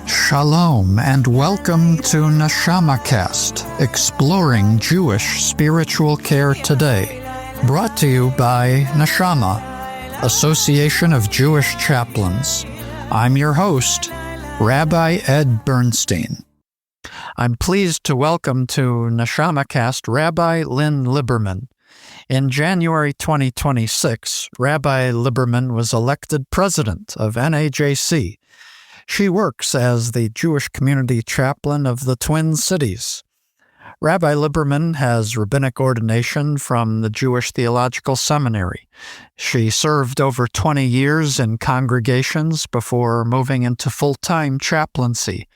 Shalom and welcome to NeshamaCast, exploring Jewish spiritual care today. Brought to you by Neshama, Association of Jewish Chaplains. I'm your host, Rabbi Ed Bernstein. I'm pleased to welcome to NeshamaCast Rabbi Lynn Liberman. In January 2026, Rabbi Liberman was elected President of NAJC. She works as the Jewish Community Chaplain of the Twin Cities. Rabbi Liberman has rabbinic ordination from the Jewish Theological Seminary. She served over 20 years in congregations before moving into full-time chaplaincy.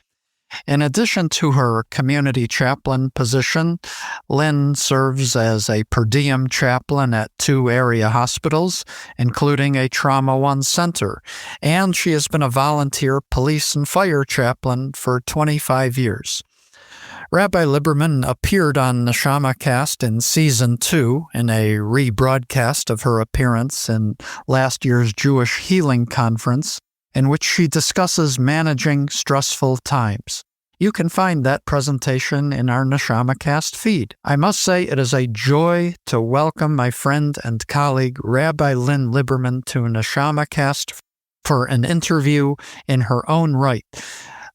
In addition to her community chaplain position, Lynn serves as a Per Diem Chaplain at 2 area hospitals, including a Trauma 1 center, and she has been a volunteer police and fire chaplain for 25 years. Rabbi Liberman appeared on NeshamaCast in Season 2 in a rebroadcast of her appearance in last year's Jewish Healing Conference, in which she discusses managing stressful times. You can find that presentation in our NeshamaCast feed. I must say it is a joy to welcome my friend and colleague Rabbi Lynn Liberman to NeshamaCast for an interview in her own right.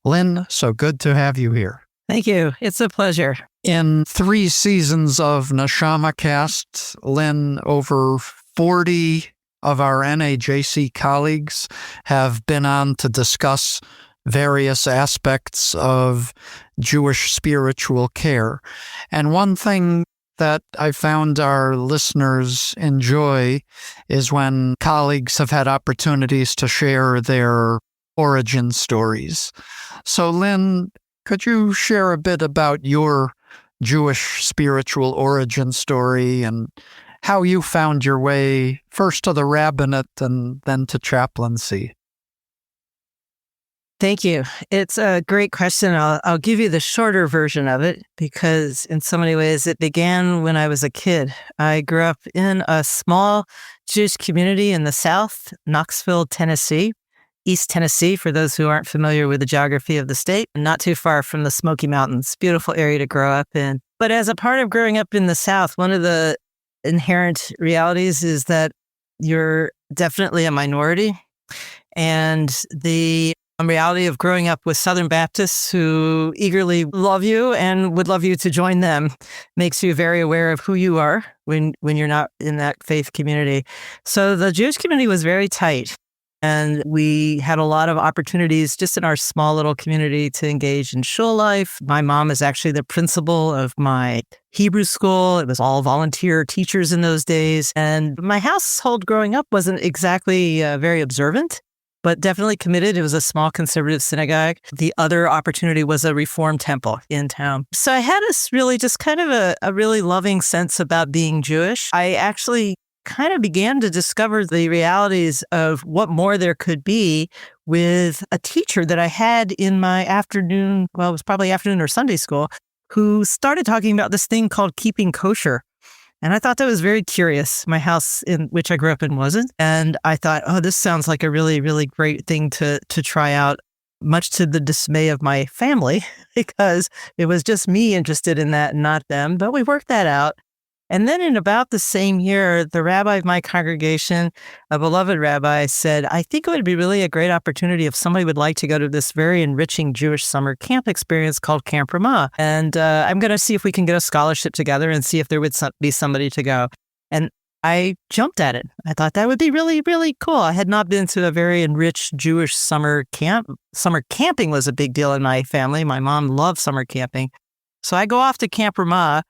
Lynn, so good to have you here. Thank you. It's a pleasure. In 3 seasons of NeshamaCast, Lynn, over 40 of our NAJC colleagues have been on to discuss various aspects of Jewish spiritual care. And one thing that I found our listeners enjoy is when colleagues have had opportunities to share their origin stories. So, Lynn, could you share a bit about your Jewish spiritual origin story and how you found your way first to the rabbinate and then to chaplaincy? Thank you. It's a great question. I'll give you the shorter version of it because in so many ways it began when I was a kid. I grew up in a small Jewish community in the South, Knoxville, Tennessee, East Tennessee, for those who aren't familiar with the geography of the state, not too far from the Smoky Mountains. Beautiful area to grow up in. But as a part of growing up in the South, one of the inherent realities is that you're definitely a minority. And the reality of growing up with Southern Baptists who eagerly love you and would love you to join them makes you very aware of who you are when you're not in that faith community. So the Jewish community was very tight. And we had a lot of opportunities just in our small little community to engage in shul life. My mom is actually the principal of my Hebrew school. It was all volunteer teachers in those days. And my household growing up wasn't exactly very observant, but definitely committed. It was a small conservative synagogue. The other opportunity was a Reform temple in town. So I had this really just kind of a really loving sense about being Jewish. I actually kind of began to discover the realities of what more there could be with a teacher that I had in my afternoon, well, it was probably afternoon or Sunday school, who started talking about this thing called keeping kosher. And I thought that was very curious. My house in which I grew up in wasn't. And I thought, oh, this sounds like a really, really great thing to try out, much to the dismay of my family, because it was just me interested in that and not them. But we worked that out. And then in about the same year, the rabbi of my congregation, a beloved rabbi, said, I think it would be really a great opportunity if somebody would like to go to this very enriching Jewish summer camp experience called Camp Ramah. And I'm going to see if we can get a scholarship together and see if there would be somebody to go. And I jumped at it. I thought that would be really, really cool. I had not been to a very enriched Jewish summer camp. Summer camping was a big deal in my family. My mom loved summer camping. So I go off to Camp Ramah.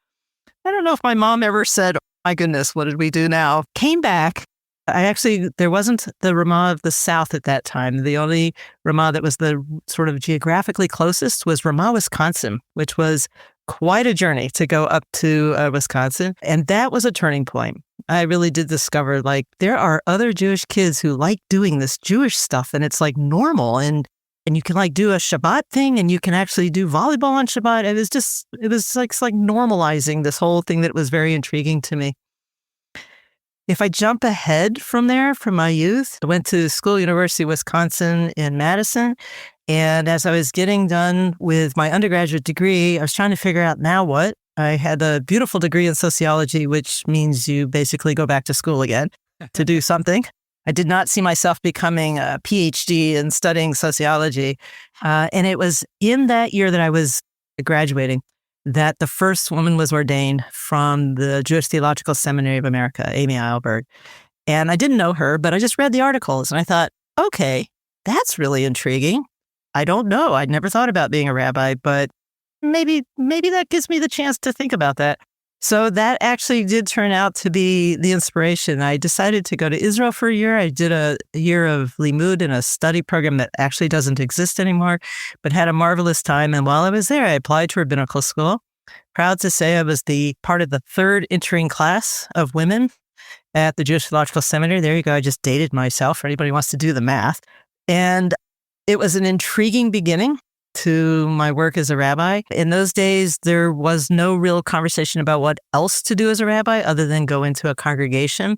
I don't know if my mom ever said, oh my goodness, what did we do now? Came back. There wasn't the Ramah of the South at that time. The only Ramah that was the sort of geographically closest was Ramah, Wisconsin, which was quite a journey to go up to Wisconsin. And that was a turning point. I really did discover, like, there are other Jewish kids who like doing this Jewish stuff, and it's like normal. And you can like do a Shabbat thing, and you can actually do volleyball on Shabbat. It was like normalizing this whole thing that was very intriguing to me. If I jump ahead from there, from my youth, I went to school, University of Wisconsin in Madison. And as I was getting done with my undergraduate degree, I was trying to figure out now what. I had a beautiful degree in sociology, which means you basically go back to school again to do something. I did not see myself becoming a PhD in studying sociology. And it was in that year that I was graduating that the first woman was ordained from the Jewish Theological Seminary of America, Amy Eilberg. And I didn't know her, but I just read the articles and I thought, okay, that's really intriguing. I don't know. I'd never thought about being a rabbi, but maybe that gives me the chance to think about that. So that actually did turn out to be the inspiration. I decided to go to Israel for a year. I did a year of limud in a study program that actually doesn't exist anymore, but had a marvelous time. And while I was there, I applied to rabbinical school. Proud to say I was the part of the third entering class of women at the Jewish Theological Seminary. There you go. I just dated myself for anybody who wants to do the math. And it was an intriguing beginning to my work as a rabbi. In those days, there was no real conversation about what else to do as a rabbi other than go into a congregation.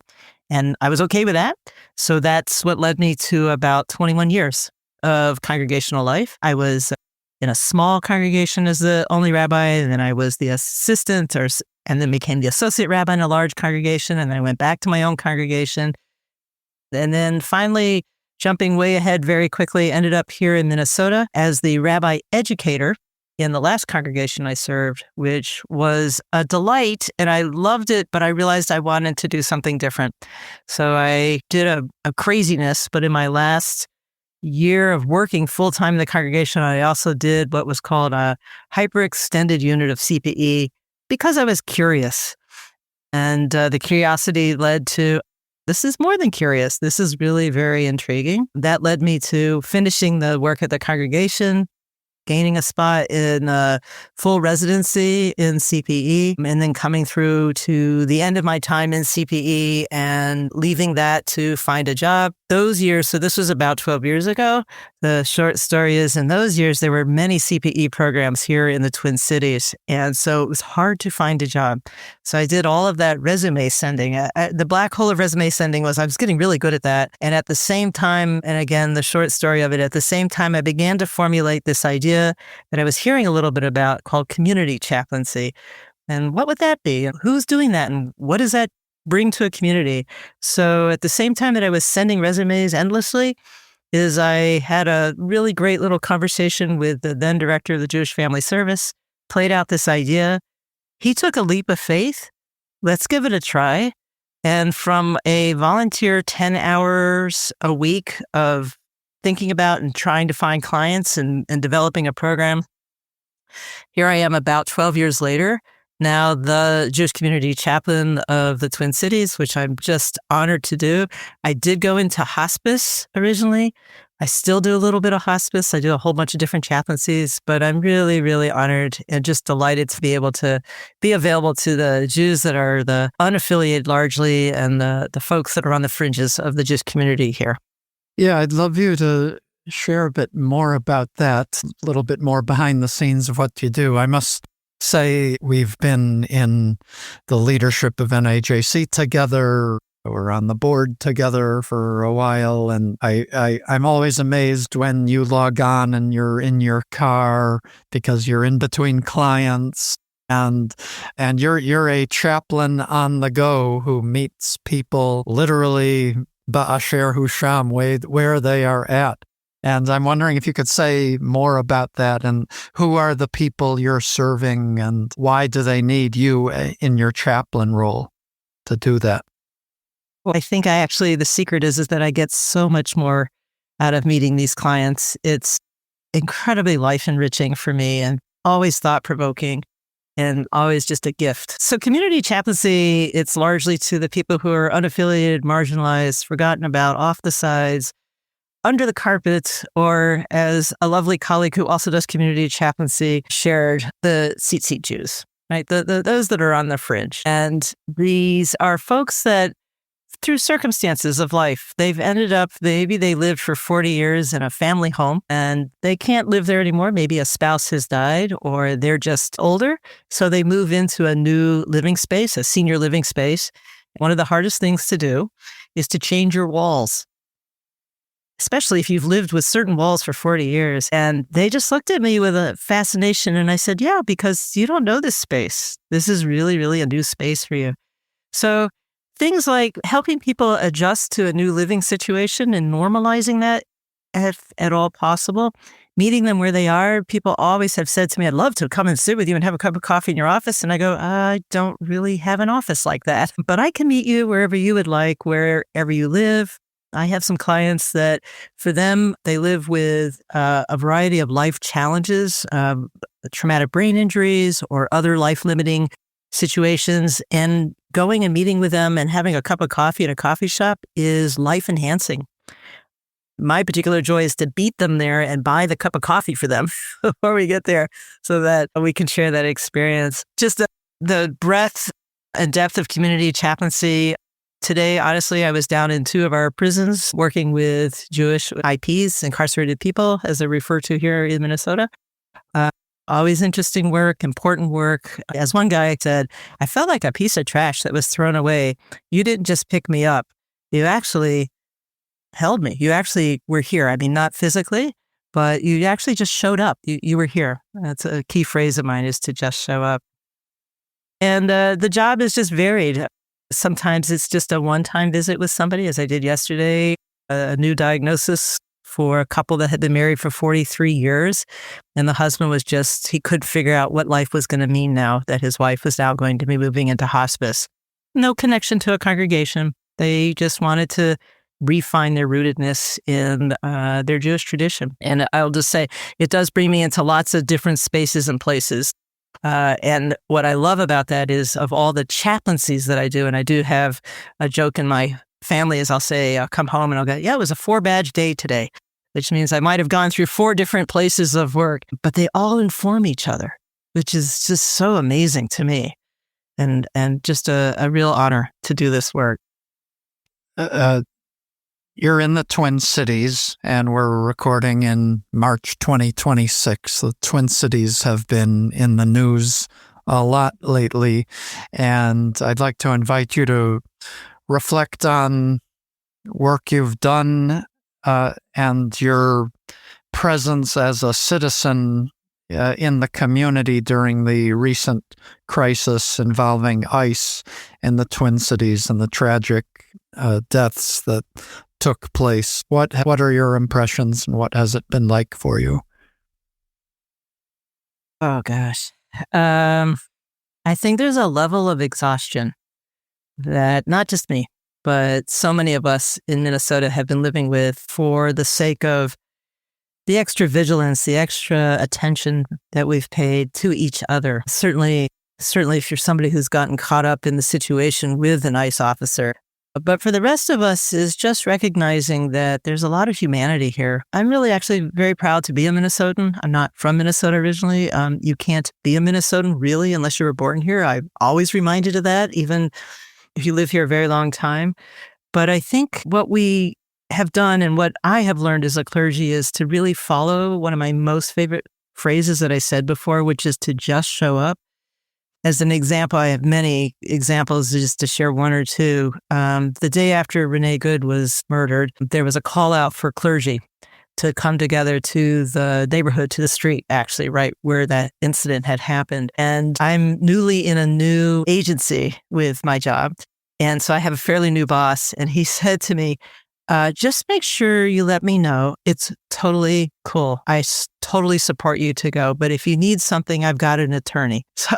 And I was okay with that. So that's what led me to about 21 years of congregational life. I was in a small congregation as the only rabbi, and then I was the assistant and then became the associate rabbi in a large congregation. And then I went back to my own congregation. And then finally, jumping way ahead very quickly, ended up here in Minnesota as the rabbi educator in the last congregation I served, which was a delight. And I loved it, but I realized I wanted to do something different. So I did a craziness, but in my last year of working full-time in the congregation, I also did what was called a hyper-extended unit of CPE because I was curious. And the curiosity led to, this is more than curious. This is really very intriguing. That led me to finishing the work at the congregation, gaining a spot in full residency in CPE, and then coming through to the end of my time in CPE and leaving that to find a job. Those years, so this was about 12 years ago. The short story is in those years, there were many CPE programs here in the Twin Cities. And so it was hard to find a job. So I did all of that resume sending. The black hole of resume sending was I was getting really good at that. And at the same time, and again, the short story of it, at the same time, I began to formulate this idea that I was hearing a little bit about called community chaplaincy. And what would that be? And who's doing that? And what does that bring to a community? So at the same time that I was sending resumes endlessly, is I had a really great little conversation with the then director of the Jewish Family Service, played out this idea. He took a leap of faith. Let's give it a try. And from a volunteer 10 hours a week of thinking about and trying to find clients and developing a program, here I am about 12 years later, now the Jewish Community Chaplain of the Twin Cities, which I'm just honored to do. I did go into hospice originally. I still do a little bit of hospice. I do a whole bunch of different chaplaincies, but I'm really, really honored and just delighted to be able to be available to the Jews that are the unaffiliated largely and the folks that are on the fringes of the Jewish community here. Yeah, I'd love you to share a bit more about that, a little bit more behind the scenes of what you do. I must say we've been in the leadership of NAJC together. We're on the board together for a while, and I'm always amazed when you log on and you're in your car because you're in between clients, and you're a chaplain on the go who meets people literally ba'asher husham, where they are at. And I'm wondering if you could say more about that and who are the people you're serving and why do they need you in your chaplain role to do that? Well, I think the secret is that I get so much more out of meeting these clients. It's incredibly life enriching for me and always thought provoking and always just a gift. So community chaplaincy, it's largely to the people who are unaffiliated, marginalized, forgotten about, off the sides, under the carpet, or as a lovely colleague who also does community chaplaincy shared, the tzitzit Jews, right? Those that are on the fringe. And these are folks that through circumstances of life, they've ended up, maybe they lived for 40 years in a family home and they can't live there anymore. Maybe a spouse has died or they're just older. So they move into a new living space, a senior living space. One of the hardest things to do is to change your walls, especially if you've lived with certain walls for 40 years. And they just looked at me with a fascination. And I said, yeah, because you don't know this space. This is really, really a new space for you. So things like helping people adjust to a new living situation and normalizing that if at all possible, meeting them where they are. People always have said to me, I'd love to come and sit with you and have a cup of coffee in your office. And I go, I don't really have an office like that, but I can meet you wherever you would like, wherever you live. I have some clients that for them, they live with a variety of life challenges, traumatic brain injuries or other life-limiting situations. And going and meeting with them and having a cup of coffee at a coffee shop is life-enhancing. My particular joy is to beat them there and buy the cup of coffee for them before we get there so that we can share that experience. Just the breadth and depth of community chaplaincy. Today, honestly, I was down in 2 of our prisons working with Jewish IPs, incarcerated people, as they're referred to here in Minnesota. Always interesting work, important work. As one guy said, I felt like a piece of trash that was thrown away. You didn't just pick me up. You actually held me. You actually were here. I mean, not physically, but you actually just showed up. You were here. That's a key phrase of mine, is to just show up. And the job is just varied. Sometimes it's just a one-time visit with somebody, as I did yesterday, a new diagnosis for a couple that had been married for 43 years. And the husband was he couldn't figure out what life was going to mean now that his wife was now going to be moving into hospice. No connection to a congregation. They just wanted to refine their rootedness in their Jewish tradition. And I'll just say, it does bring me into lots of different spaces and places. And what I love about that is, of all the chaplaincies that I do, and I do have a joke in my family, as I'll say, I'll come home and I'll go, yeah, it was a 4-badge day today, which means I might have gone through 4 different places of work, but they all inform each other, which is just so amazing to me, and just a real honor to do this work. You're in the Twin Cities, and we're recording in March 2026. The Twin Cities have been in the news a lot lately, and I'd like to invite you to reflect on work you've done and your presence as a citizen in the community during the recent crisis involving ICE in the Twin Cities and the tragic deaths that took place. What are your impressions, and what has it been like for you? Oh, gosh. I think there's a level of exhaustion that not just me, but so many of us in Minnesota have been living with for the sake of the extra vigilance, the extra attention that we've paid to each other. Certainly if you're somebody who's gotten caught up in the situation with an ICE officer. But for the rest of us is just recognizing that there's a lot of humanity here. I'm really actually very proud to be a Minnesotan. I'm not from Minnesota originally. You can't be a Minnesotan really unless you were born here. I'm always reminded of that, even if you live here a very long time. But I think what we have done and what I have learned as a clergy is to really follow one of my most favorite phrases that I said before, which is to just show up. As an example, I have many examples, just to share one or two. The day after Renee Good was murdered, there was a call out for clergy to come together to the neighborhood, to the street, actually, right where that incident had happened. And I'm newly in a new agency with my job. And so I have a fairly new boss. And he said to me, just make sure you let me know. It's totally cool. I totally support you to go. But if you need something, I've got an attorney. So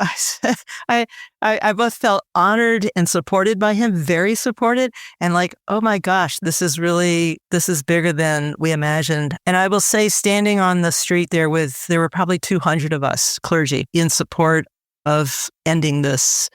I both felt honored and supported by him, very supported, and like, oh my gosh, this is bigger than we imagined. And I will say, standing on the street there were probably 200 of us clergy in support of ending this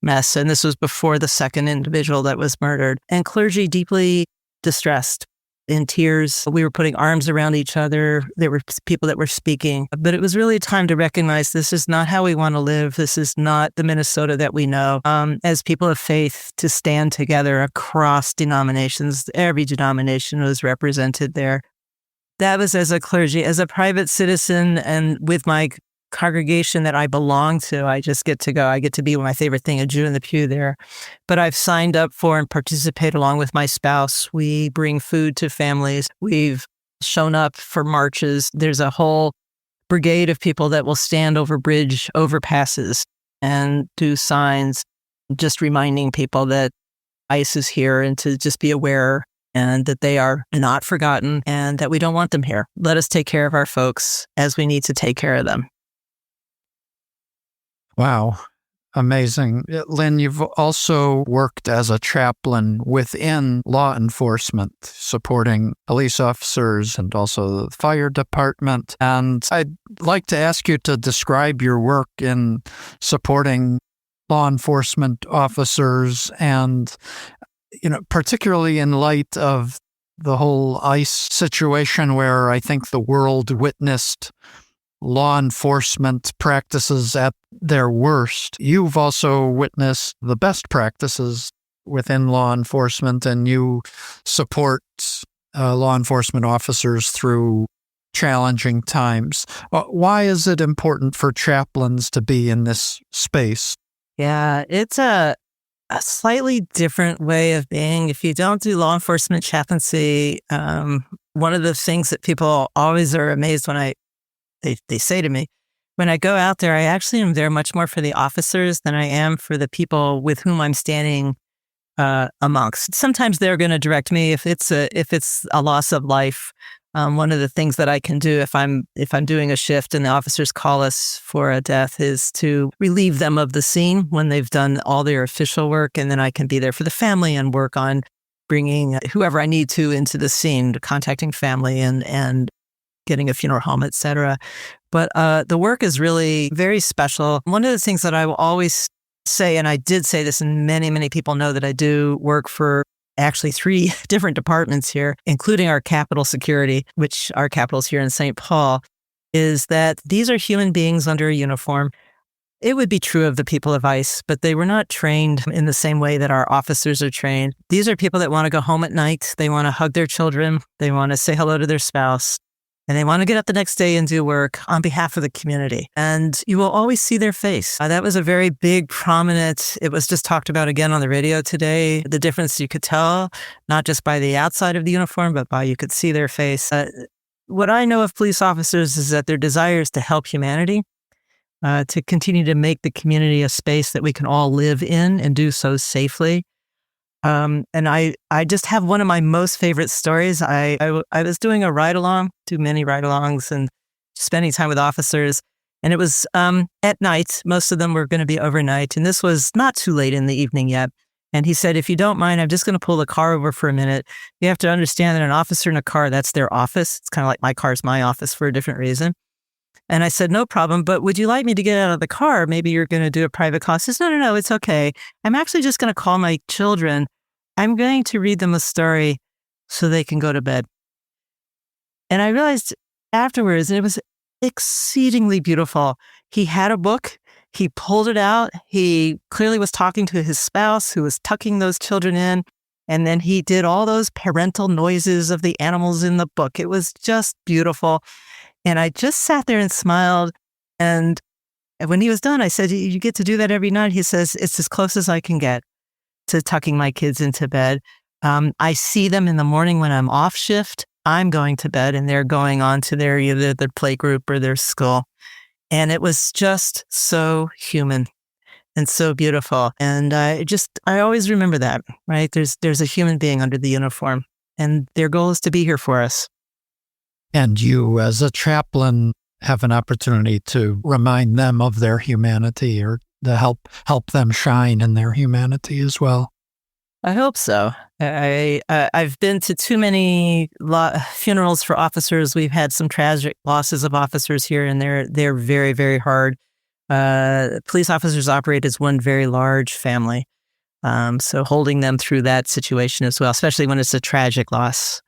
mess. And this was before the second individual that was murdered. And clergy deeply distressed, in tears. We were putting arms around each other. There were people that were speaking, but it was really time to recognize this is not how we want to live. This is not the Minnesota that we know. As people of faith, to stand together across denominations, every denomination was represented there. That was as a clergy, as a private citizen, and with my congregation that I belong to. I just get to go. I get to be my favorite thing, a Jew in the pew there. But I've signed up for and participate along with my spouse. We bring food to families. We've shown up for marches. There's a whole brigade of people that will stand over bridge overpasses and do signs, just reminding people that ICE is here and to just be aware and that they are not forgotten and that we don't want them here. Let us take care of our folks as we need to take care of them. Wow. Amazing. Lynn, you've also worked as a chaplain within law enforcement, supporting police officers and also the fire department. And I'd like to ask you to describe your work in supporting law enforcement officers and, particularly in light of the whole ICE situation where I think the world witnessed law enforcement practices at their worst. You've also witnessed the best practices within law enforcement, and you support law enforcement officers through challenging times. Why is it important for chaplains to be in this space? Yeah, it's a slightly different way of being. If you don't do law enforcement chaplaincy, one of the things that people always are amazed when they say to me, when I go out there, I actually am there much more for the officers than I am for the people with whom I'm standing amongst. Sometimes they're going to direct me if it's a loss of life. One of the things that I can do if I'm doing a shift and the officers call us for a death is to relieve them of the scene when they've done all their official work, and then I can be there for the family and work on bringing whoever I need to into the scene, contacting family and getting a funeral home, etc. But the work is really very special. One of the things that I will always say, and I did say this, and many, many people know that I do work for actually 3 different departments here, including our Capitol security, which our Capitol's here in St. Paul, is that these are human beings under a uniform. It would be true of the people of ICE, but they were not trained in the same way that our officers are trained. These are people that want to go home at night. They want to hug their children. They want to say hello to their spouse. And they want to get up the next day and do work on behalf of the community. And you will always see their face. That was a very big, prominent, it was just talked about again on the radio today, the difference you could tell, not just by the outside of the uniform, but by you could see their face. What I know of police officers is that their desire is to help humanity, to continue to make the community a space that we can all live in and do so safely. And I just have one of my most favorite stories. I was doing a ride-along, do many ride-alongs and spending time with officers. And it was at night. Most of them were going to be overnight. And this was not too late in the evening yet. And he said, if you don't mind, I'm just going to pull the car over for a minute. You have to understand that an officer in a car, that's their office. It's kind of like my car's my office for a different reason. And I said, no problem, but would you like me to get out of the car? Maybe you're going to do a private call. He says, no, it's okay. I'm actually just going to call my children. I'm going to read them a story so they can go to bed. And I realized afterwards, and it was exceedingly beautiful. He had a book. He pulled it out. He clearly was talking to his spouse who was tucking those children in. And then he did all those parental noises of the animals in the book. It was just beautiful. And I just sat there and smiled. And when he was done, I said, you get to do that every night? He says, it's as close as I can get to tucking my kids into bed. I see them in the morning when I'm off shift. I'm going to bed and they're going on to either their play group or their school. And it was just so human and so beautiful. And I always remember that, right? There's a human being under the uniform and their goal is to be here for us. And you, as a chaplain, have an opportunity to remind them of their humanity or to help them shine in their humanity as well. I hope so. I've been to too many funerals for officers. We've had some tragic losses of officers here, and they're very, very hard. Police officers operate as one very large family. So holding them through that situation as well, especially when it's a tragic loss.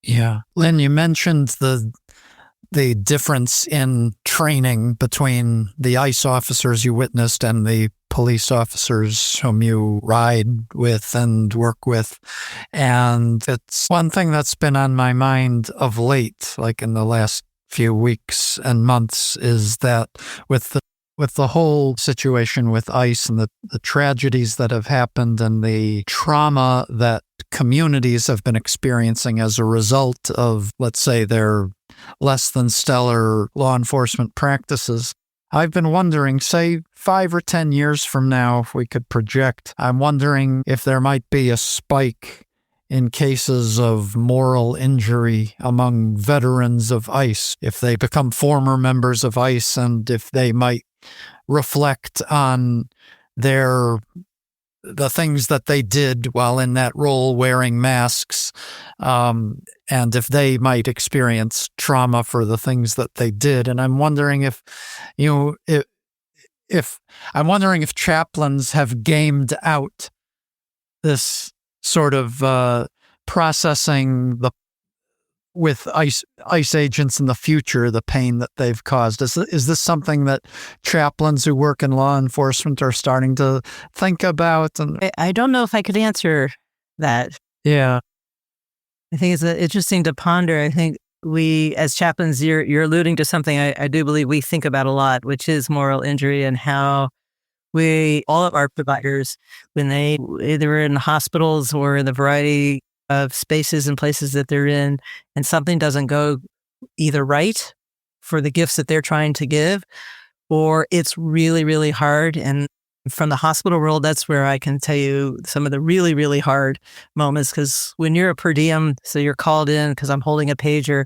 Yeah. Lynn, you mentioned the difference in training between the ICE officers you witnessed and the police officers whom you ride with and work with. And it's one thing that's been on my mind of late, like in the last few weeks and months is that with the whole situation with ICE and the tragedies that have happened and the trauma that communities have been experiencing as a result of, let's say, their less than stellar law enforcement practices, I've been wondering, say, 5 or 10 years from now, if we could project, I'm wondering if there might be a spike in cases of moral injury among veterans of ICE, if they become former members of ICE and if they might reflect on the things that they did while in that role wearing masks, and if they might experience trauma for the things that they did. And I'm wondering if chaplains have gamed out this sort of processing with ICE agents in the future, the pain that they've caused. Is this something that chaplains who work in law enforcement are starting to think about? And I don't know if I could answer that. yeah, I think it's interesting to ponder. I think we, as chaplains, you're alluding to something I do believe we think about a lot, which is moral injury and how all of our providers, when they either in hospitals or in the variety of spaces and places that they're in, and something doesn't go either right for the gifts that they're trying to give, or it's really, really hard. And from the hospital world, that's where I can tell you some of the really, really hard moments. Because when you're a per diem, so you're called in because I'm holding a pager,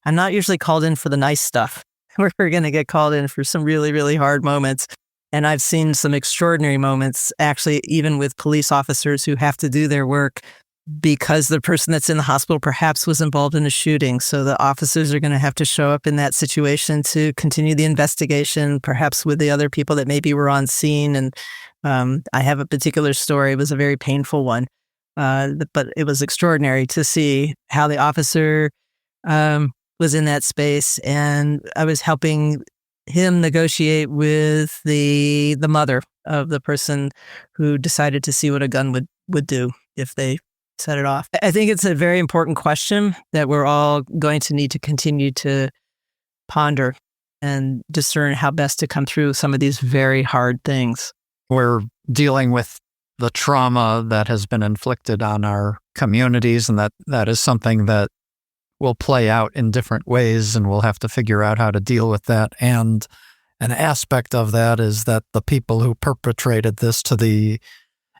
I'm not usually called in for the nice stuff. We're going to get called in for some really, really hard moments. And I've seen some extraordinary moments, actually, even with police officers who have to do their work because the person that's in the hospital perhaps was involved in a shooting. So the officers are going to have to show up in that situation to continue the investigation, perhaps with the other people that maybe were on scene. And I have a particular story. It was a very painful one, but it was extraordinary to see how the officer was in that space. And I was helping him negotiate with the mother of the person who decided to see what a gun would do if they set it off. I think it's a very important question that we're all going to need to continue to ponder and discern how best to come through some of these very hard things. We're dealing with the trauma that has been inflicted on our communities, and that is something that will play out in different ways, and we'll have to figure out how to deal with that. And an aspect of that is that the people who perpetrated this, to the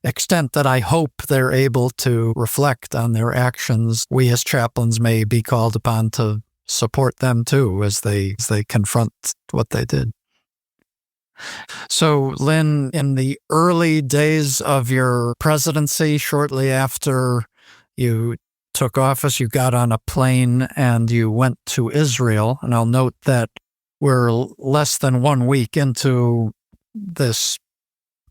extent that I hope they're able to reflect on their actions, we as chaplains may be called upon to support them too as they confront what they did. So, Lynn, in the early days of your presidency, shortly after you took office, you got on a plane and you went to Israel. And I'll note that we're less than 1 week into this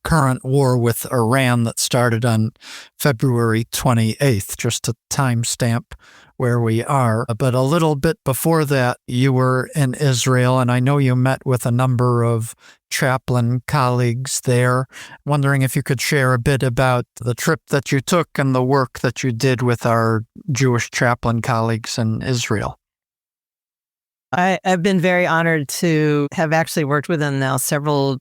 current war with Iran that started on February 28th, just to timestamp where we are. But a little bit before that, you were in Israel, and I know you met with a number of chaplain colleagues there. Wondering if you could share a bit about the trip that you took and the work that you did with our Jewish chaplain colleagues in Israel. I've been very honored to have actually worked with them now several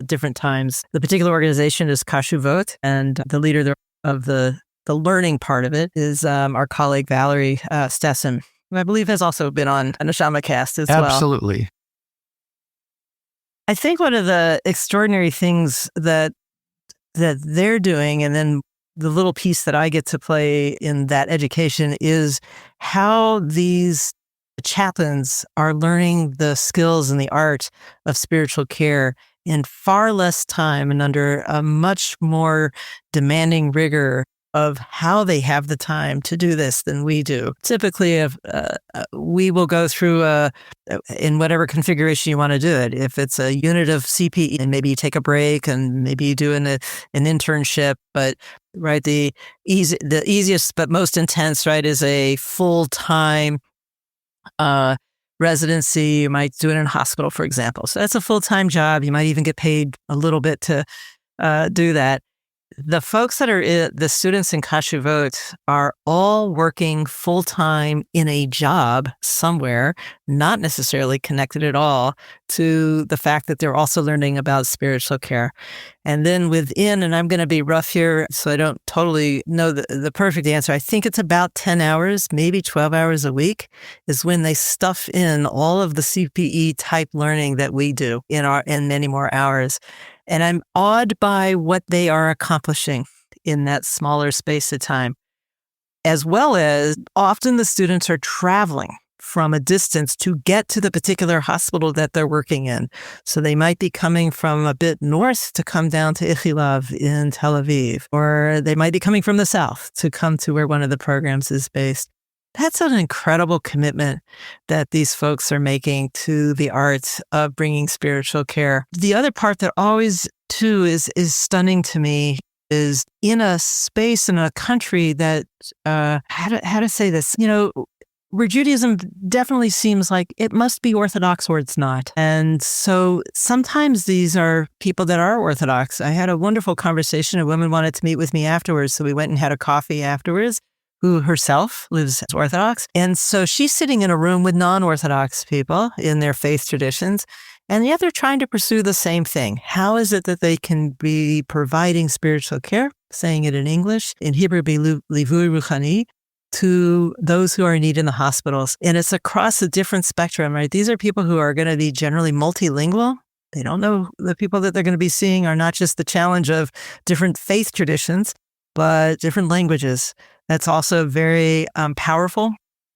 different times. The particular organization is Kashuvot, and the leader of the learning part of it is our colleague Valerie Stessen, who I believe has also been on NeshamaCast as well. Absolutely. I think one of the extraordinary things that they're doing, and then the little piece that I get to play in that education, is how these chaplains are learning the skills and the art of spiritual care in far less time and under a much more demanding rigor of how they have the time to do this than we do. Typically, we will go through in whatever configuration you want to do it. If it's a unit of CPE, and maybe you take a break and maybe you do an internship, but right, the easiest but most intense, right, is a full-time residency. You might do it in a hospital, for example. So that's a full-time job. You might even get paid a little bit to do that. The folks that are the students in Kashuvot are all working full-time in a job somewhere, not necessarily connected at all to the fact that they're also learning about spiritual care. And then within, and I'm going to be rough here, so I don't totally know the perfect answer. I think it's about 10 hours, maybe 12 hours a week is when they stuff in all of the CPE type learning that we do in many more hours. And I'm awed by what they are accomplishing in that smaller space of time, as well as often the students are traveling from a distance to get to the particular hospital that they're working in. So they might be coming from a bit north to come down to Ichilov in Tel Aviv, or they might be coming from the south to come to where one of the programs is based. That's an incredible commitment that these folks are making to the art of bringing spiritual care. The other part that always, too, is stunning to me is in a space, in a country that, how to say this, where Judaism definitely seems like it must be Orthodox or it's not. And so sometimes these are people that are Orthodox. I had a wonderful conversation. A woman wanted to meet with me afterwards, so we went and had a coffee afterwards, who herself lives as Orthodox. And so she's sitting in a room with non-Orthodox people in their faith traditions, and yet they're trying to pursue the same thing. How is it that they can be providing spiritual care, saying it in English, in Hebrew, be livui ruchani, to those who are in need in the hospitals? And it's across a different spectrum, right? These are people who are going to be generally multilingual. They don't know the people that they're going to be seeing are not just the challenge of different faith traditions, but different languages. That's also very powerful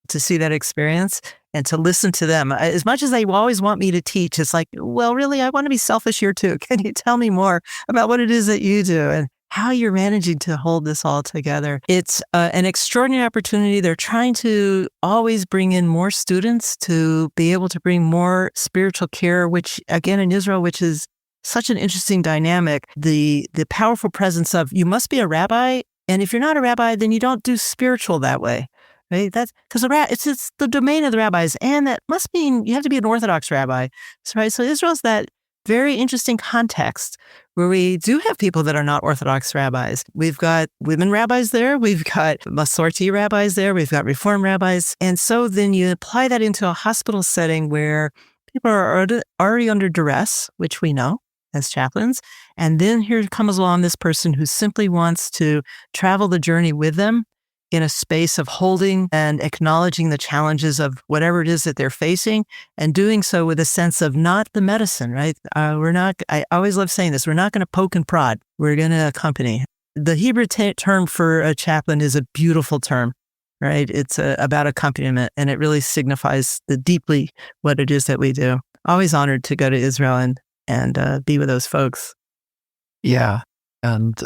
to see that experience and to listen to them. As much as they always want me to teach, it's like, well, really, I want to be selfish here too. Can you tell me more about what it is that you do and how you're managing to hold this all together? It's an extraordinary opportunity. They're trying to always bring in more students to be able to bring more spiritual care, which again, in Israel, which is such an interesting dynamic, the powerful presence of, you must be a rabbi. And if you're not a rabbi, then you don't do spiritual that way, right? That's because it's the domain of the rabbis. And that must mean you have to be an Orthodox rabbi, right? So Israel's that very interesting context where we do have people that are not Orthodox rabbis. We've got women rabbis there. We've got Masorti rabbis there. We've got Reform rabbis. And so then you apply that into a hospital setting where people are already under duress, which we know as chaplains. And then here comes along this person who simply wants to travel the journey with them in a space of holding and acknowledging the challenges of whatever it is that they're facing, and doing so with a sense of not the medicine, right? I always love saying this, we're not going to poke and prod. We're going to accompany. The Hebrew term for a chaplain is a beautiful term, right? It's about accompaniment, and it really signifies deeply what it is that we do. Always honored to go to Israel and be with those folks. Yeah, and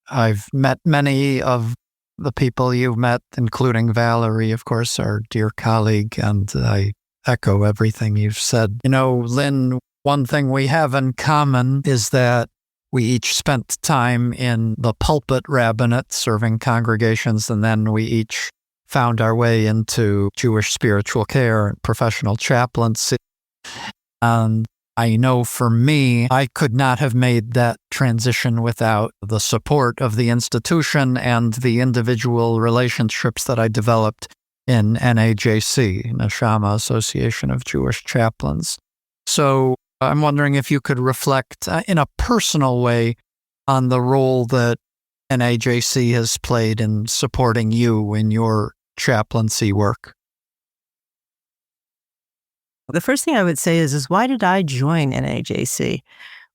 I've met many of the people you've met, including Valerie, of course, our dear colleague, and I echo everything you've said. Lynn, one thing we have in common is that we each spent time in the pulpit rabbinate serving congregations, and then we each found our way into Jewish spiritual care and professional chaplaincy. And I know for me, I could not have made that transition without the support of the institution and the individual relationships that I developed in NAJC, Neshama Association of Jewish Chaplains. So I'm wondering if you could reflect in a personal way on the role that NAJC has played in supporting you in your chaplaincy work. The first thing I would say is why did I join NAJC?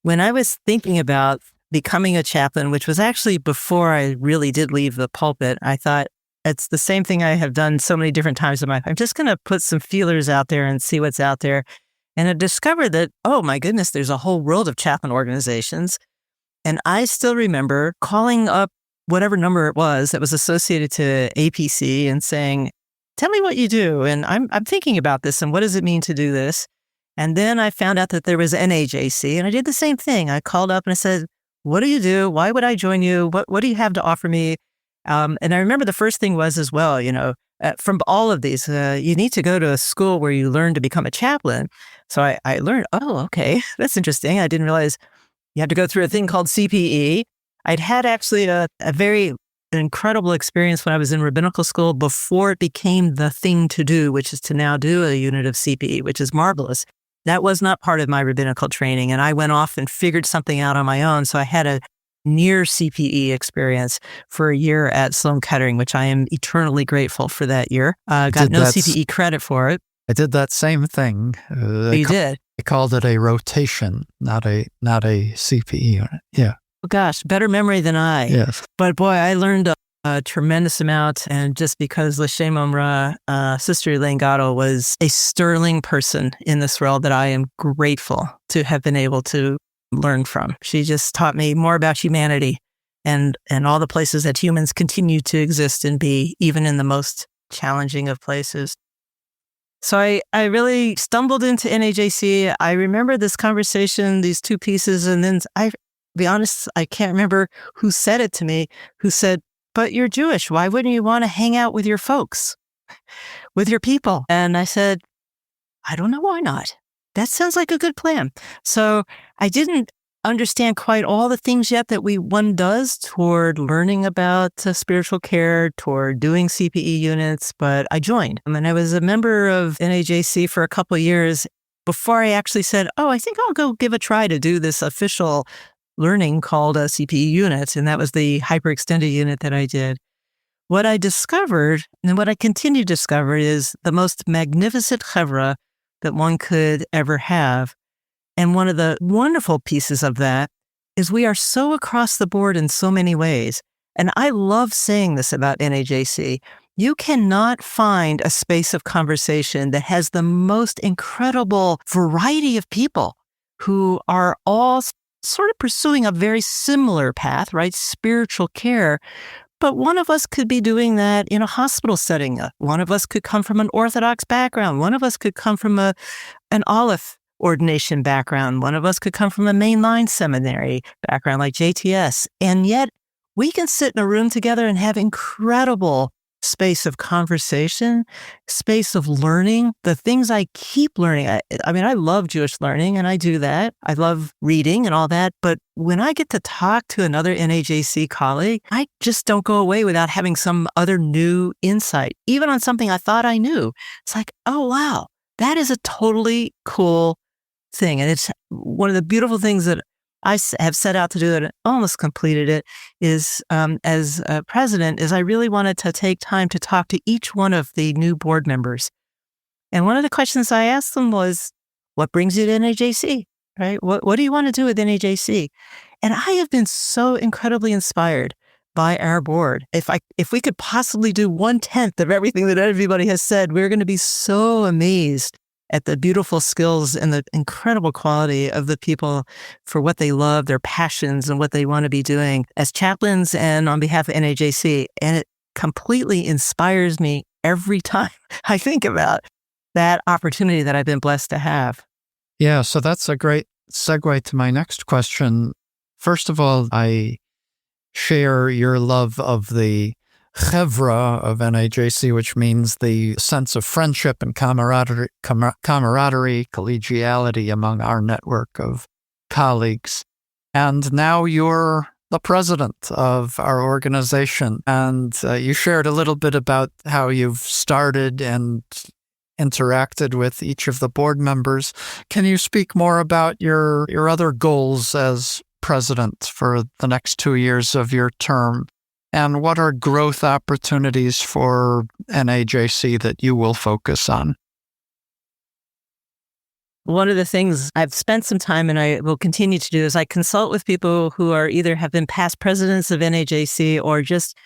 When I was thinking about becoming a chaplain, which was actually before I really did leave the pulpit, I thought it's the same thing I have done so many different times in my life. I'm just going to put some feelers out there and see what's out there. And I discovered that, oh my goodness, there's a whole world of chaplain organizations. And I still remember calling up whatever number it was that was associated to APC and saying, tell me what you do. And I'm thinking about this and what does it mean to do this? And then I found out that there was NAJC, and I did the same thing. I called up and I said, what do you do? Why would I join you? What do you have to offer me? And I remember the first thing was as well, from all of these, you need to go to a school where you learn to become a chaplain. So I learned, oh, okay, that's interesting. I didn't realize you have to go through a thing called CPE. I'd had actually a very incredible experience when I was in rabbinical school before it became the thing to do, which is to now do a unit of CPE, which is marvelous. That was not part of my rabbinical training, and I went off and figured something out on my own. So I had a near CPE experience for a year at Sloan Kettering, which I am eternally grateful for that year. Got no CPE credit for it. I did that same thing. You did? They called it a rotation, not a CPE unit. Yeah. Oh, gosh, better memory than I. Yes. But boy, I learned a tremendous amount. And just because L'Shem Omra, Sister Elaine Gatto was a sterling person in this world that I am grateful to have been able to learn from. She just taught me more about humanity and all the places that humans continue to exist and be, even in the most challenging of places. So I really stumbled into NAJC. I remember this conversation, these two pieces, and then be honest, I can't remember who said it to me, who said, "But you're Jewish. Why wouldn't you want to hang out with your folks, with your people?" And I said, "I don't know why not. That sounds like a good plan." So I didn't understand quite all the things yet that one does toward learning about spiritual care, toward doing CPE units, but I joined. And I was a member of NAJC for a couple of years before I actually said, "Oh, I think I'll go give a try to do this official learning called a CPE unit," and that was the hyperextended unit that I did. What I discovered, and what I continue to discover, is the most magnificent chevra that one could ever have. And one of the wonderful pieces of that is we are so across the board in so many ways. And I love saying this about NAJC. You cannot find a space of conversation that has the most incredible variety of people who are all sort of pursuing a very similar path, right? Spiritual care. But one of us could be doing that in a hospital setting. One of us could come from an Orthodox background. One of us could come from an Aleph ordination background. One of us could come from a mainline seminary background like JTS. And yet we can sit in a room together and have incredible space of conversation, space of learning, the things I keep learning. I mean, I love Jewish learning and I do that. I love reading and all that. But when I get to talk to another NAJC colleague, I just don't go away without having some other new insight, even on something I thought I knew. It's like, oh, wow, that is a totally cool thing. And it's one of the beautiful things that I have set out to do, and almost completed it, is as president, is I really wanted to take time to talk to each one of the new board members. And one of the questions I asked them was, what brings you to NAJC, right? What do you want to do with NAJC? And I have been so incredibly inspired by our board. If we could possibly do 1/10 of everything that everybody has said, we're going to be so amazed at the beautiful skills and the incredible quality of the people for what they love, their passions, and what they want to be doing as chaplains and on behalf of NAJC. And it completely inspires me every time I think about that opportunity that I've been blessed to have. Yeah, so that's a great segue to my next question. First of all, I share your love of the chevra of NAJC, which means the sense of friendship and camaraderie, collegiality among our network of colleagues. And now you're the president of our organization. And you shared a little bit about how you've started and interacted with each of the board members. Can you speak more about your other goals as president for the next 2 years of your term? And what are growth opportunities for NAJC that you will focus on? One of the things I've spent some time and I will continue to do is I consult with people who are either have been past presidents of NAJC or just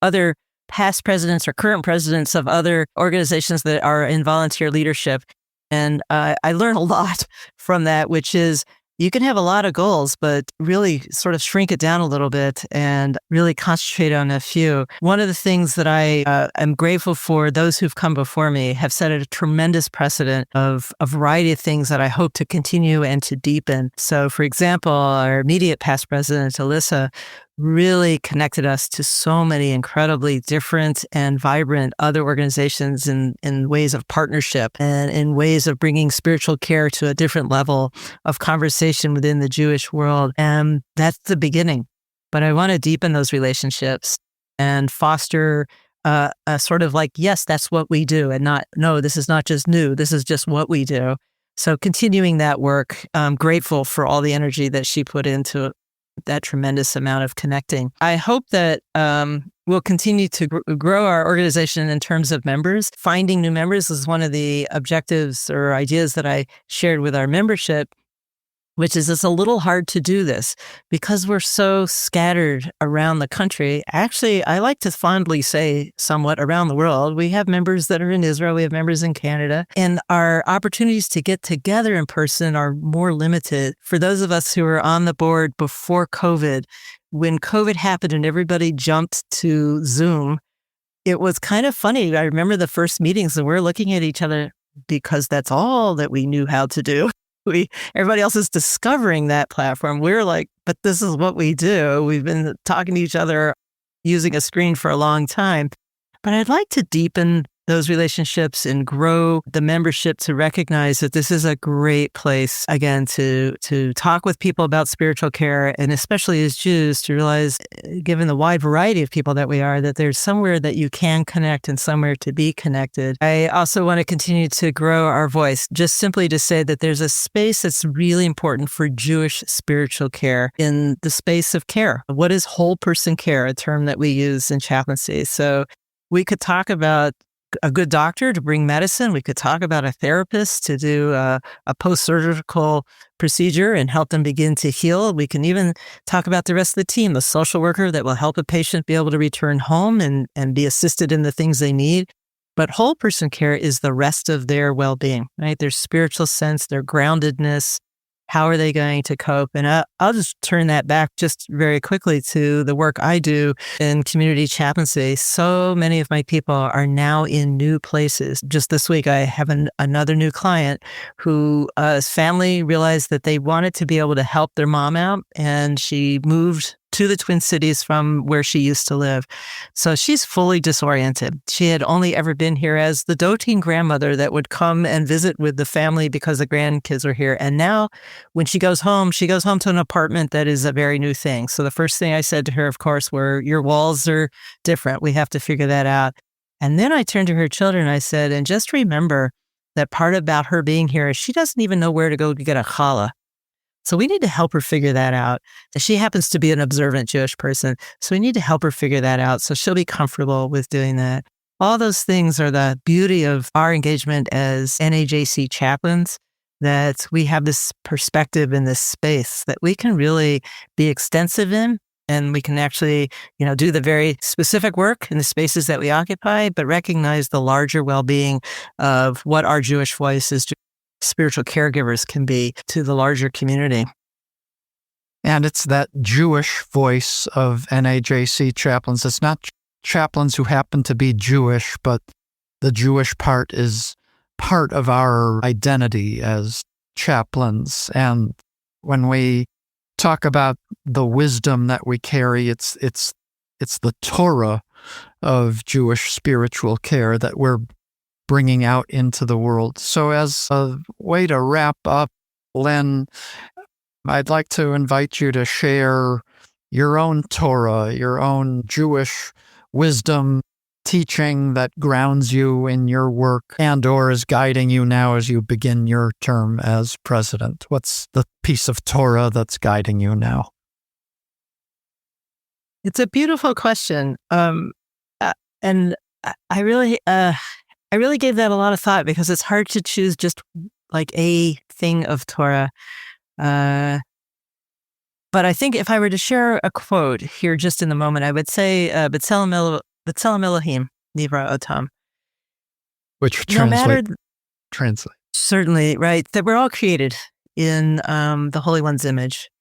other past presidents or current presidents of other organizations that are in volunteer leadership. And I learn a lot from that, which is you can have a lot of goals, but really sort of shrink it down a little bit and really concentrate on a few. One of the things that I am grateful for, those who've come before me have set a tremendous precedent of a variety of things that I hope to continue and to deepen. So, for example, our immediate past president, Alyssa, really connected us to so many incredibly different and vibrant other organizations in ways of partnership and in ways of bringing spiritual care to a different level of conversation within the Jewish world. And that's the beginning. but I want to deepen those relationships and foster a sort of like, yes, that's what we do, and not, no, this is not just new, this is just what we do. So continuing that work, I'm grateful for all the energy that she put into that tremendous amount of connecting. I hope that we'll continue to grow our organization in terms of members. Finding new members is one of the objectives or ideas that I shared with our membership, which is it's a little hard to do this because we're so scattered around the country. Actually, I like to fondly say somewhat around the world. We have members that are in Israel. We have members in Canada. And our opportunities to get together in person are more limited. For those of us who were on the board before COVID, when COVID happened and everybody jumped to Zoom, it was kind of funny. I remember the first meetings and we're looking at each other because that's all that we knew how to do. Everybody else is discovering that platform. We're like, but this is what we do. We've been talking to each other using a screen for a long time. But I'd like to deepen those relationships and grow the membership to recognize that this is a great place, again, to talk with people about spiritual care, and especially as Jews, to realize, given the wide variety of people that we are, that there's somewhere that you can connect and somewhere to be connected. I also want to continue to grow our voice, just simply to say that there's a space that's really important for Jewish spiritual care in the space of care. What is whole person care, a term that we use in chaplaincy? So we could talk about a good doctor to bring medicine. We could talk about a therapist to do a post-surgical procedure and help them begin to heal. We can even talk about the rest of the team, the social worker that will help a patient be able to return home and be assisted in the things they need. But whole person care is the rest of their well-being, right? Their spiritual sense, their groundedness. How are they going to cope? And I'll just turn that back just very quickly to the work I do in community chaplaincy. So many of my people are now in new places. Just this week, I have another new client whose family realized that they wanted to be able to help their mom out, and she moved to the Twin Cities from where she used to live. So she's fully disoriented. She had only ever been here as the doting grandmother that would come and visit with the family because the grandkids are here. And now when she goes home to an apartment that is a very new thing. So the first thing I said to her, of course, were, your walls are different. We have to figure that out. And then I turned to her children. I said, and just remember that part about her being here is she doesn't even know where to go to get a challah. So we need to help her figure that out. She happens to be an observant Jewish person, so we need to help her figure that out so she'll be comfortable with doing that. All those things are the beauty of our engagement as NAJC chaplains, that we have this perspective in this space that we can really be extensive in, and we can actually, do the very specific work in the spaces that we occupy, but recognize the larger well-being of what our Jewish voice is. Spiritual caregivers can be to the larger community. And it's that Jewish voice of NAJC chaplains. It's not chaplains who happen to be Jewish, but the Jewish part is part of our identity as chaplains. And when we talk about the wisdom that we carry, it's the Torah of Jewish spiritual care that we're bringing out into the world. So as a way to wrap up, Lynn, I'd like to invite you to share your own Torah, your own Jewish wisdom teaching that grounds you in your work and or is guiding you now as you begin your term as president. What's the piece of Torah that's guiding you now? It's a beautiful question. And I really gave that a lot of thought because it's hard to choose just like a thing of Torah. But I think if I were to share a quote here just in the moment, I would say, B'Tselem Elohim Nivra Otam. Which translate. Certainly, right. That we're all created in the Holy One's image.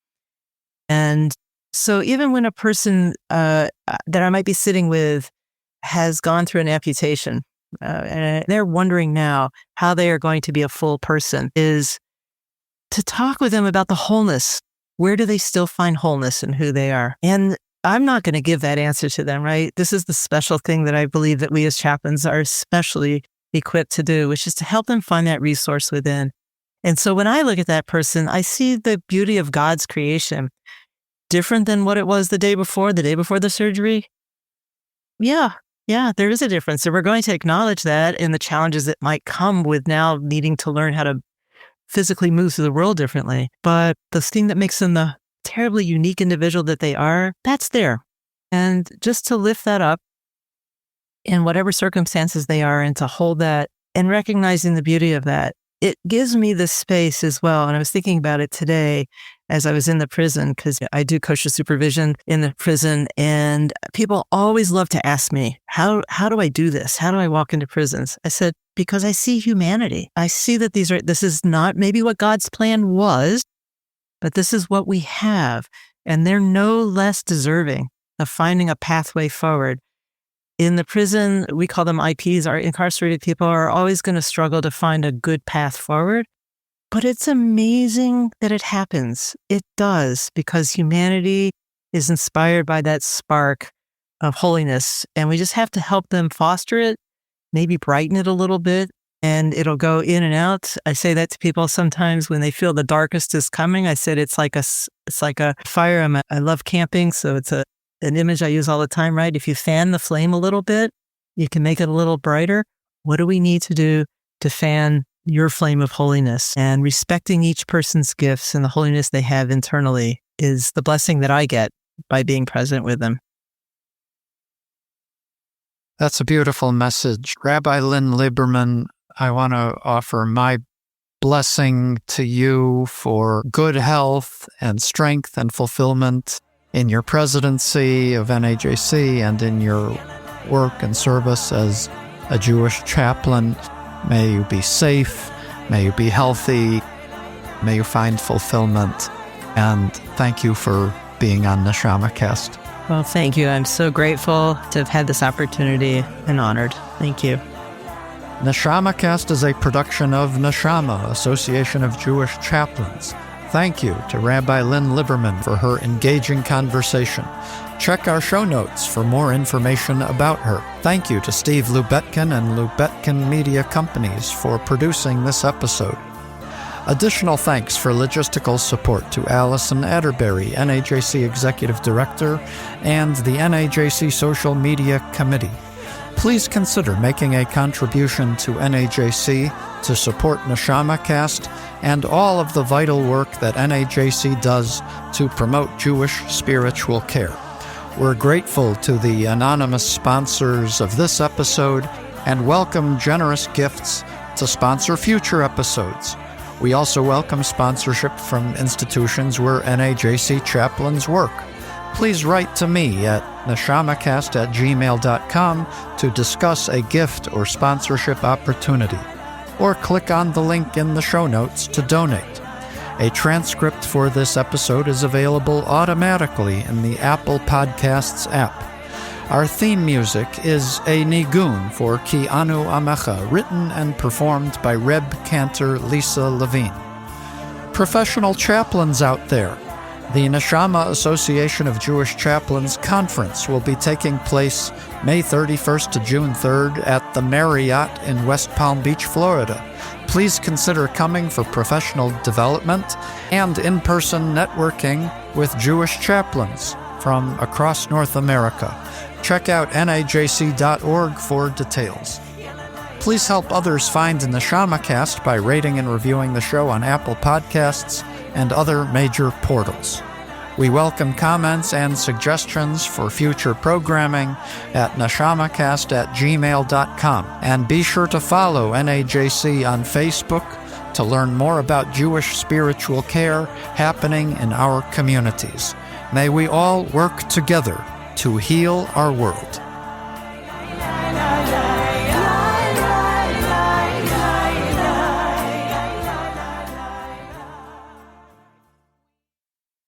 And so even when a person that I might be sitting with has gone through an amputation, and they're wondering now how they are going to be a full person, is to talk with them about the wholeness. Where do they still find wholeness in who they are? And I'm not going to give that answer to them, right? This is the special thing that I believe that we as chaplains are especially equipped to do, which is to help them find that resource within. And so when I look at that person, I see the beauty of God's creation. different than what it was the day before the surgery? Yeah, there is a difference. So we're going to acknowledge that and the challenges that might come with now needing to learn how to physically move through the world differently. But the thing that makes them the terribly unique individual that they are, that's there. And just to lift that up in whatever circumstances they are and to hold that and recognizing the beauty of that, it gives me the space as well. And I was thinking about it today as I was in the prison, because I do kosher supervision in the prison, and people always love to ask me, how do I do this? How do I walk into prisons? I said, because I see humanity. I see that this is not maybe what God's plan was, but this is what we have. And they're no less deserving of finding a pathway forward. In the prison, we call them IPs, our incarcerated people are always going to struggle to find a good path forward. But it's amazing that it happens. It does, because humanity is inspired by that spark of holiness. And we just have to help them foster it, maybe brighten it a little bit, and it'll go in and out. I say that to people sometimes when they feel the darkest is coming. I said it's like a fire. I love camping, so it's an image I use all the time, right? If you fan the flame a little bit, you can make it a little brighter. What do we need to do to fan your flame of holiness? And respecting each person's gifts and the holiness they have internally is the blessing that I get by being present with them. That's a beautiful message. Rabbi Lynn Liberman, I want to offer my blessing to you for good health and strength and fulfillment in your presidency of NAJC and in your work and service as a Jewish chaplain. May you be safe, may you be healthy, may you find fulfillment, and thank you for being on NeshamaCast. Well, thank you. I'm so grateful to have had this opportunity and honored. Thank you. NeshamaCast is a production of Neshama, Association of Jewish Chaplains. Thank you to Rabbi Lynn Liberman for her engaging conversation. Check our show notes for more information about her. Thank you to Steve Lubetkin and Lubetkin Media Companies for producing this episode. Additional thanks for logistical support to Allison Atterbury, NAJC Executive Director, and the NAJC Social Media Committee. Please consider making a contribution to NAJC to support NeshamaCast and all of the vital work that NAJC does to promote Jewish spiritual care. We're grateful to the anonymous sponsors of this episode and welcome generous gifts to sponsor future episodes. We also welcome sponsorship from institutions where NAJC chaplains work. Please write to me at neshamacast@gmail.com to discuss a gift or sponsorship opportunity, or click on the link in the show notes to donate. A transcript for this episode is available automatically in the Apple Podcasts app. Our theme music is a nigun for Ki Anu Amecha, written and performed by Reb Cantor Lisa Levine. Professional chaplains out there, the Neshama Association of Jewish Chaplains Conference will be taking place May 31st to June 3rd at the Marriott in West Palm Beach, Florida. Please consider coming for professional development and in-person networking with Jewish chaplains from across North America. Check out najc.org for details. Please help others find the NeshamaCast by rating and reviewing the show on Apple Podcasts and other major portals. We welcome comments and suggestions for future programming at neshamacast@gmail.com. And be sure to follow NAJC on Facebook to learn more about Jewish spiritual care happening in our communities. May we all work together to heal our world.